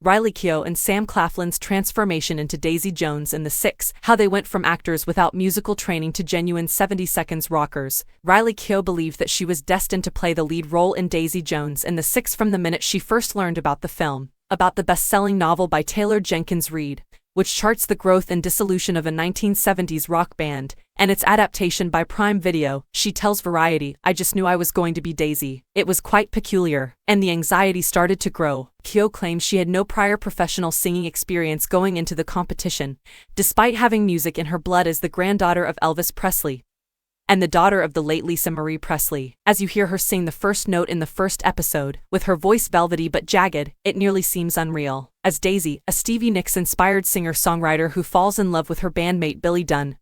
Riley Keough and Sam Claflin's transformation into Daisy Jones and the Six, how they went from actors without musical training to genuine 70 Seconds rockers. Riley Keough believed that she was destined to play the lead role in Daisy Jones and the Six from the minute she first learned about the film, about the best-selling novel by Taylor Jenkins Reid, which charts the growth and dissolution of a 1970s rock band, and its adaptation by Prime Video. She tells Variety, "I just knew I was going to be Daisy. It was quite peculiar, and the anxiety started to grow." Keough claims she had no prior professional singing experience going into the competition, despite having music in her blood as the granddaughter of Elvis Presley and the daughter of the late Lisa Marie Presley. As you hear her sing the first note in the first episode, with her voice velvety but jagged, it nearly seems unreal. As Daisy, a Stevie Nicks-inspired singer-songwriter who falls in love with her bandmate Billy Dunn,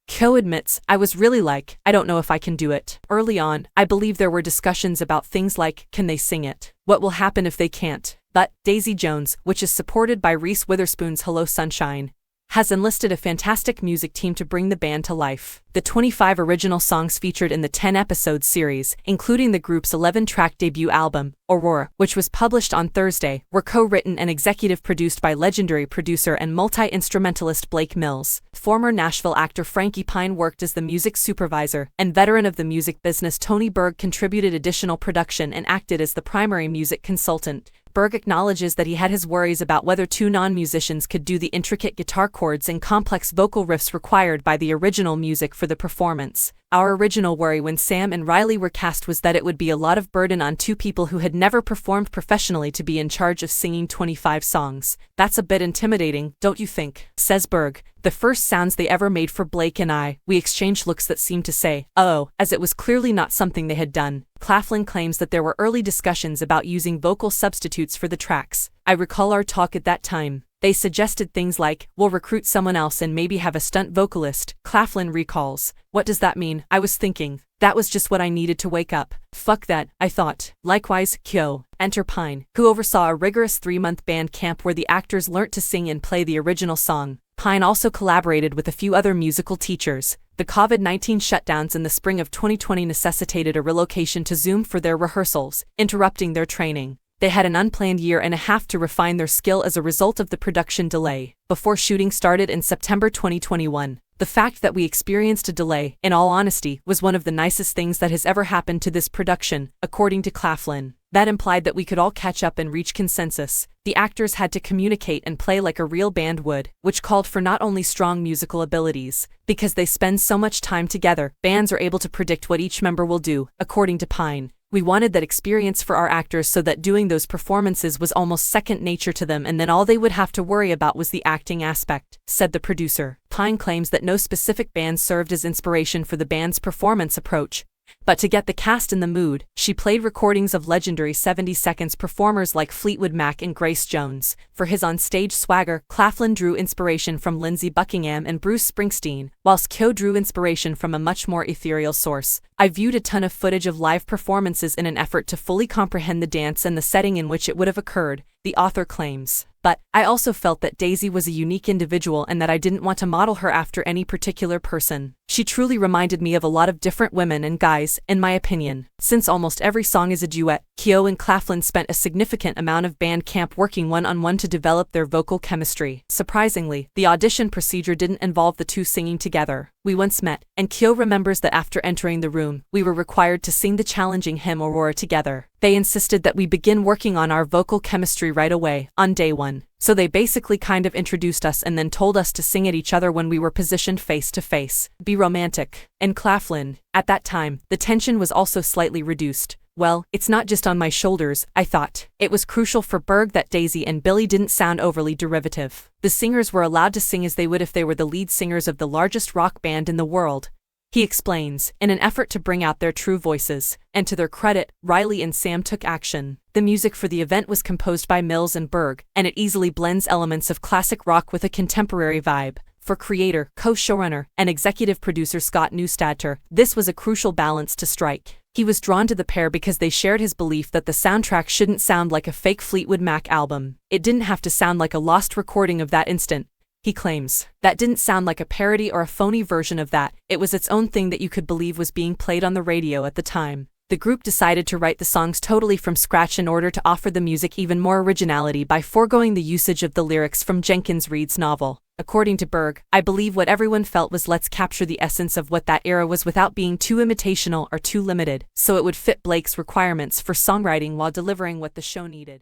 Keough admits, "I was really like, I don't know if I can do it." Early on, I believe there were discussions about things like, can they sing it? What will happen if they can't? But Daisy Jones, which is supported by Reese Witherspoon's Hello Sunshine, has enlisted a fantastic music team to bring the band to life. The 25 original songs featured in the 10-episode series, including the group's 11-track debut album, Aurora, which was published on Thursday, were co-written and executive produced by legendary producer and multi-instrumentalist Blake Mills. Former Nashville actor Frankie Pine worked as the music supervisor, and veteran of the music business Tony Berg contributed additional production and acted as the primary music consultant. Berg acknowledges that he had his worries about whether two non-musicians could do the intricate guitar chords and complex vocal riffs required by the original music for the performance. "Our original worry when Sam and Riley were cast was that it would be a lot of burden on two people who had never performed professionally to be in charge of singing 25 songs. That's a bit intimidating, don't you think?" says Berg. "The first sounds they ever made for Blake and I, we exchanged looks that seemed to say, oh, as it was clearly not something they had done." Claflin claims that there were early discussions about using vocal substitutes for the tracks. "I recall our talk at that time. They suggested things like, we'll recruit someone else and maybe have a stunt vocalist." Claflin recalls, "What does that mean? I was thinking, that was just what I needed to wake up. Fuck that, I thought." Likewise, Keough. Enter Pine, who oversaw a rigorous 3-month band camp where the actors learnt to sing and play the original song. Pine also collaborated with a few other musical teachers. The COVID-19 shutdowns in the spring of 2020 necessitated a relocation to Zoom for their rehearsals, interrupting their training. They had an unplanned year and a half to refine their skill as a result of the production delay, before shooting started in September 2021. "The fact that we experienced a delay, in all honesty, was one of the nicest things that has ever happened to this production," according to Claflin. "That implied that we could all catch up and reach consensus. The actors had to communicate and play like a real band would, which called for not only strong musical abilities, because they spend so much time together, bands are able to predict what each member will do," according to Pine. "We wanted that experience for our actors so that doing those performances was almost second nature to them and then all they would have to worry about was the acting aspect," said the producer. Pine claims that no specific band served as inspiration for the band's performance approach, but to get the cast in the mood, she played recordings of legendary 70 Seconds performers like Fleetwood Mac and Grace Jones. For his on-stage swagger, Claflin drew inspiration from Lindsey Buckingham and Bruce Springsteen, whilst Keough drew inspiration from a much more ethereal source. "I viewed a ton of footage of live performances in an effort to fully comprehend the dance and the setting in which it would have occurred," the author claims. "But I also felt that Daisy was a unique individual and that I didn't want to model her after any particular person. She truly reminded me of a lot of different women and guys, in my opinion." Since almost every song is a duet, Keough and Claflin spent a significant amount of band camp working one-on-one to develop their vocal chemistry. Surprisingly, the audition procedure didn't involve the two singing together. "We once met, and Keough remembers that after entering the room, we were required to sing the challenging hymn Aurora together. They insisted that we begin working on our vocal chemistry right away, on day one. So they basically kind of introduced us and then told us to sing at each other when we were positioned face to face. Be romantic." And Claflin, "At that time, the tension was also slightly reduced. Well, it's not just on my shoulders, I thought. It was crucial for Berg that Daisy and Billy didn't sound overly derivative. The singers were allowed to sing as they would if they were the lead singers of the largest rock band in the world," he explains, in an effort to bring out their true voices. And to their credit, Riley and Sam took action. The music for the event was composed by Mills and Berg, and it easily blends elements of classic rock with a contemporary vibe. For creator, co-showrunner, and executive producer Scott Neustadter, this was a crucial balance to strike. He was drawn to the pair because they shared his belief that the soundtrack shouldn't sound like a fake Fleetwood Mac album. "It didn't have to sound like a lost recording of that instant," he claims. "That didn't sound like a parody or a phony version of that, it was its own thing that you could believe was being played on the radio at the time." the group decided to write the songs totally from scratch in order to offer the music even more originality by foregoing the usage of the lyrics from Jenkins Reid's novel. According to Berg, I believe what everyone felt was let's capture the essence of what that era was without being too imitational or too limited, so it would fit Blake's requirements for songwriting while delivering what the show needed.